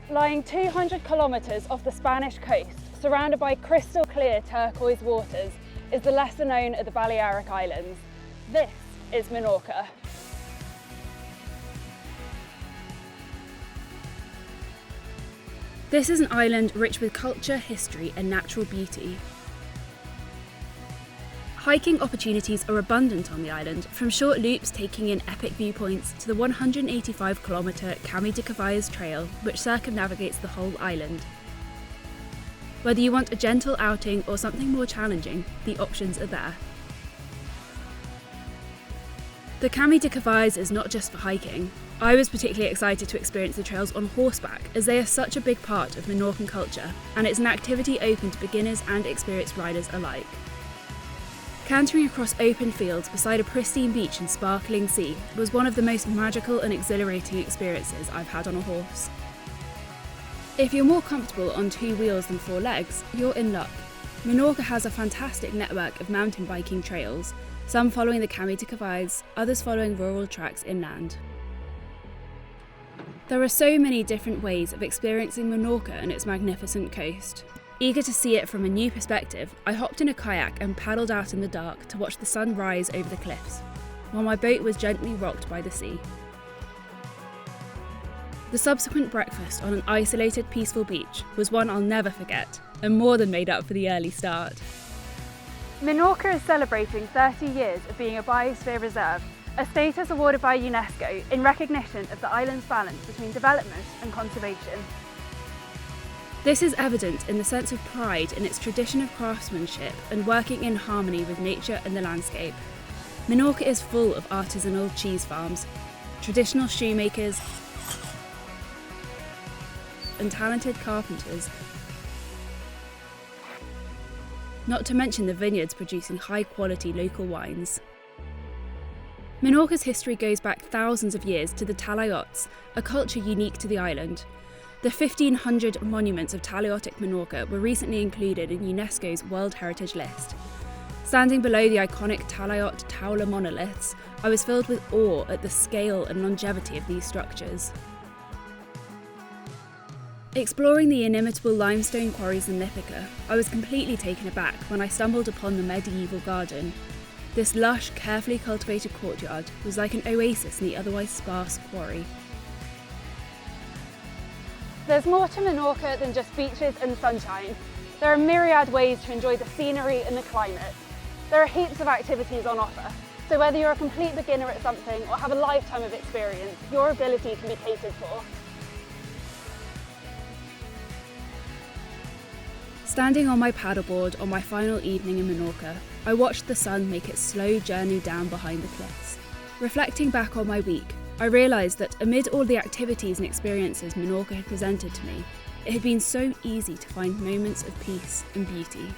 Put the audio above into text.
Lying 200 kilometres off the Spanish coast, surrounded by crystal clear turquoise waters, is the lesser known of the Balearic Islands. This is Menorca. This is an island rich with culture, history and natural beauty. Hiking opportunities are abundant on the island, from short loops taking in epic viewpoints to the 185-kilometre Camí de Cavalles trail, which circumnavigates the whole island. Whether you want a gentle outing or something more challenging, the options are there. The Camí de Cavalles is not just for hiking. I was particularly excited to experience the trails on horseback, as they are such a big part of Menorcan culture, and it's an activity open to beginners and experienced riders alike. Cantering across open fields beside a pristine beach and sparkling sea was one of the most magical and exhilarating experiences I've had on a horse. If you're more comfortable on 2 wheels than 4 legs, you're in luck. Menorca has a fantastic network of mountain biking trails, some following the Camí de Cavalles, others following rural tracks inland. There are so many different ways of experiencing Menorca and its magnificent coast. Eager to see it from a new perspective, I hopped in a kayak and paddled out in the dark to watch the sun rise over the cliffs, while my boat was gently rocked by the sea. The subsequent breakfast on an isolated, peaceful beach was one I'll never forget, and more than made up for the early start. Menorca is celebrating 30 years of being a biosphere reserve, a status awarded by UNESCO in recognition of the island's balance between development and conservation. This is evident in the sense of pride in its tradition of craftsmanship and working in harmony with nature and the landscape. Menorca is full of artisanal cheese farms, traditional shoemakers, and talented carpenters, not to mention the vineyards producing high-quality local wines. Menorca's history goes back thousands of years to the Talayots, a culture unique to the island. The 1,500 monuments of Talayotic Menorca were recently included in UNESCO's World Heritage List. Standing below the iconic Talayot Taula monoliths, I was filled with awe at the scale and longevity of these structures. Exploring the inimitable limestone quarries in Ithaca, I was completely taken aback when I stumbled upon the medieval garden. This lush, carefully cultivated courtyard was like an oasis in the otherwise sparse quarry. There's more to Menorca than just beaches and sunshine. There are myriad ways to enjoy the scenery and the climate. There are heaps of activities on offer, so whether you're a complete beginner at something or have a lifetime of experience, your ability can be catered for. Standing on my paddleboard on my final evening in Menorca, I watched the sun make its slow journey down behind the cliffs. Reflecting back on my week, I realised that amid all the activities and experiences Menorca had presented to me, it had been so easy to find moments of peace and beauty.